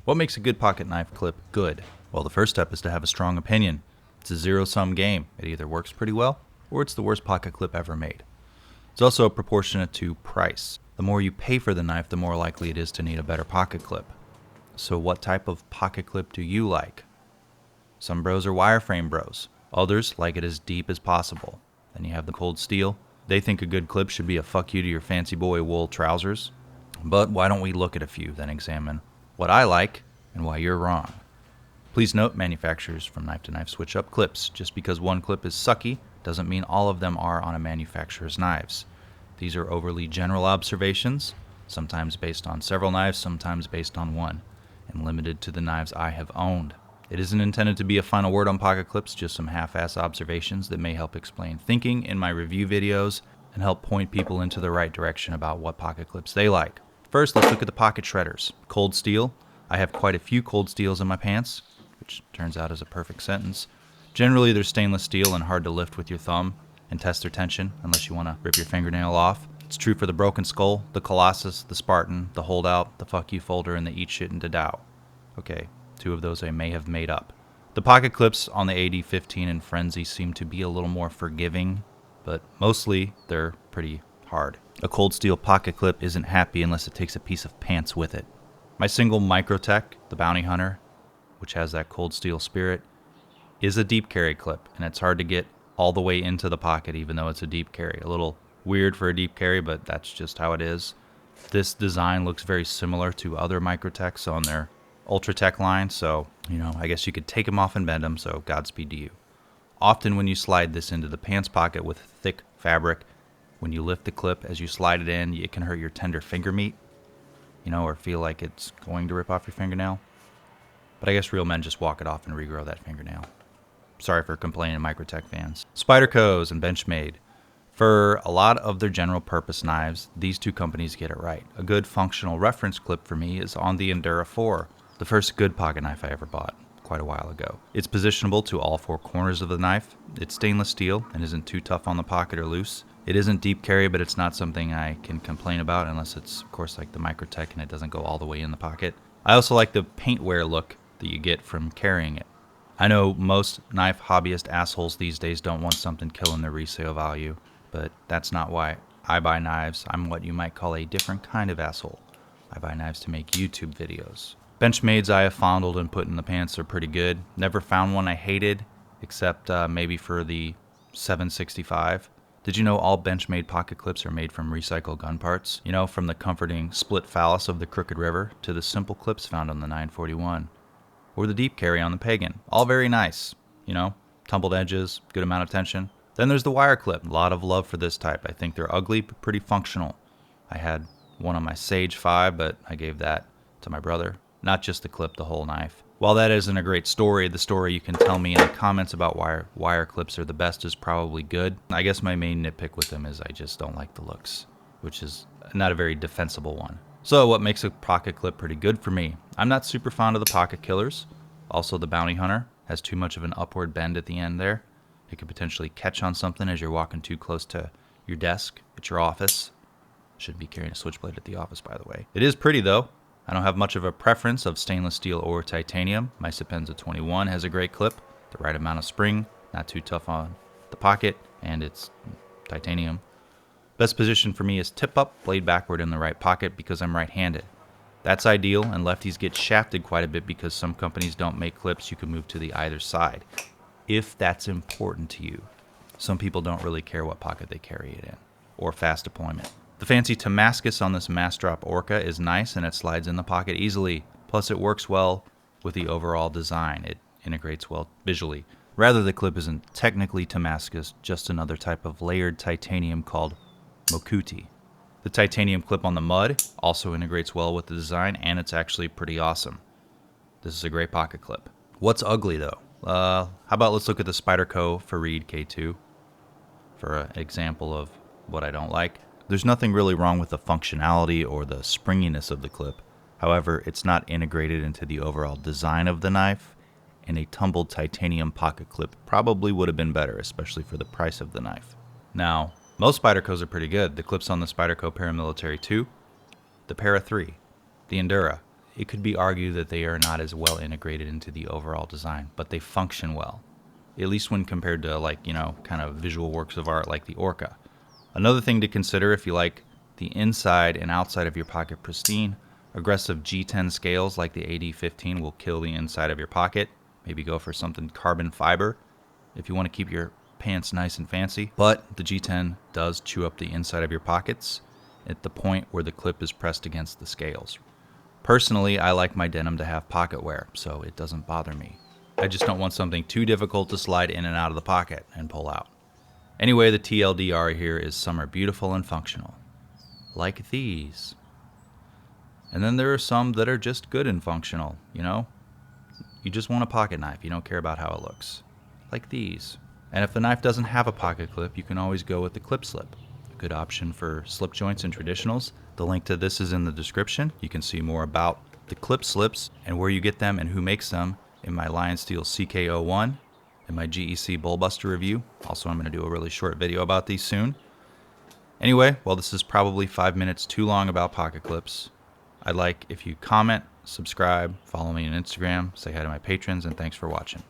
What makes a good pocket knife clip good? Well, the first step is to have a strong opinion. It's a zero-sum game. It either works pretty well, or it's the worst pocket clip ever made. It's also proportionate to price. The more you pay for the knife, the more likely it is to need a better pocket clip. So what type of pocket clip do you like? Some bros are wireframe bros. Others like it as deep as possible. Then you have the cold steel. They think a good clip should be a fuck you to your fancy boy wool trousers. But why don't we look at a few, then examine what I like and why you're wrong. Please note, manufacturers from Knife to Knife switch up clips. Just because one clip is sucky doesn't mean all of them are on a manufacturer's knives. These are overly general observations, sometimes based on several knives, sometimes based on one, and limited to the knives I have owned. It isn't intended to be a final word on pocket clips, just some half-ass observations that may help explain thinking in my review videos and help point people into the right direction about what pocket clips they like. First, let's look at the pocket shredders. Cold steel. I have quite a few cold steels in my pants, which turns out is a perfect sentence. Generally, they're stainless steel and hard to lift with your thumb and test their tension unless you want to rip your fingernail off. It's true for the Broken Skull, the Colossus, the Spartan, the Holdout, the Fuck You Folder, and the Eat Shit and Dadao. Okay, 2 of those I may have made up. The pocket clips on the AD-15 and Frenzy seem to be a little more forgiving, but mostly they're pretty hard. A cold steel pocket clip isn't happy unless it takes a piece of pants with it. My single Microtech, the Bounty Hunter, which has that cold steel spirit, is a deep carry clip, and it's hard to get all the way into the pocket even though it's a deep carry. A little weird for a deep carry, but that's just how it is. This design looks very similar to other Microtechs on their Ultratech line, so, I guess you could take them off and bend them, so Godspeed to you. Often when you slide this into the pants pocket with thick fabric, when you lift the clip as you slide it in, it can hurt your tender finger meat, or feel like it's going to rip off your fingernail. But I guess real men just walk it off and regrow that fingernail. Sorry for complaining, Microtech fans. Spyderco's and Benchmade. For a lot of their general purpose knives, these 2 companies get it right. A good functional reference clip for me is on the Endura 4, the first good pocket knife I ever bought quite a while ago. It's positionable to all 4 corners of the knife. It's stainless steel and isn't too tough on the pocket or loose. It isn't deep carry, but it's not something I can complain about unless it's, of course, like the Microtech and it doesn't go all the way in the pocket. I also like the paint wear look that you get from carrying it. I know most knife hobbyist assholes these days don't want something killing their resale value, but that's not why I buy knives. I'm what you might call a different kind of asshole. I buy knives to make YouTube videos. Benchmades I have fondled and put in the pants are pretty good. Never found one I hated, except maybe for the 765. Did you know all Benchmade pocket clips are made from recycled gun parts? From the comforting split phallus of the Crooked River to the simple clips found on the 941. Or the deep carry on the Pagan. All very nice, tumbled edges, good amount of tension. Then there's the wire clip. A lot of love for this type. I think they're ugly but pretty functional. I had one on my Sage 5, but I gave that to my brother. Not just the clip, the whole knife. While that isn't a great story, the story you can tell me in the comments about why wire clips are the best is probably good. I guess my main nitpick with them is I just don't like the looks, which is not a very defensible one. So what makes a pocket clip pretty good for me? I'm not super fond of the pocket killers. Also, the Bounty Hunter has too much of an upward bend at the end there. It could potentially catch on something as you're walking too close to your desk at your office. Shouldn't be carrying a switchblade at the office, by the way. It is pretty, though. I don't have much of a preference of stainless steel or titanium. My Sapienza 21 has a great clip, the right amount of spring, not too tough on the pocket, and it's titanium. Best position for me is tip up, blade backward in the right pocket because I'm right-handed. That's ideal, and lefties get shafted quite a bit because some companies don't make clips you can move to the either side. If that's important to you. Some people don't really care what pocket they carry it in, or fast deployment. The fancy Damascus on this Massdrop Orca is nice and it slides in the pocket easily. Plus it works well with the overall design. It integrates well visually. Rather, the clip isn't technically Damascus, just another type of layered titanium called Mokuti. The titanium clip on the Mud also integrates well with the design, and it's actually pretty awesome. This is a great pocket clip. What's ugly though? How about let's look at the Spyderco Farid K2 for an example of what I don't like. There's nothing really wrong with the functionality or the springiness of the clip. However, it's not integrated into the overall design of the knife, and a tumbled titanium pocket clip probably would have been better, especially for the price of the knife. Now, most Spydercos are pretty good. The clips on the Spyderco Paramilitary 2, the Para 3, the Endura, it could be argued that they are not as well integrated into the overall design, but they function well, at least when compared to, like, kind of visual works of art like the Orca. Another thing to consider, if you like the inside and outside of your pocket pristine, aggressive G10 scales like the AD15 will kill the inside of your pocket. Maybe go for something carbon fiber if you want to keep your pants nice and fancy. But the G10 does chew up the inside of your pockets at the point where the clip is pressed against the scales. Personally, I like my denim to have pocket wear, so it doesn't bother me. I just don't want something too difficult to slide in and out of the pocket and pull out. Anyway, the TLDR here is some are beautiful and functional, like these. And then there are some that are just good and functional, You just want a pocket knife, you don't care about how it looks, like these. And if the knife doesn't have a pocket clip, you can always go with the clip slip. A good option for slip joints and traditionals. The link to this is in the description. You can see more about the clip slips and where you get them and who makes them in my Lion Steel CK01 and my GEC Bullbuster review. Also, I'm going to do a really short video about these soon. Anyway, while this is probably 5 minutes too long about pocket clips, I'd like if you comment, subscribe, follow me on Instagram, say hi to my patrons, and thanks for watching.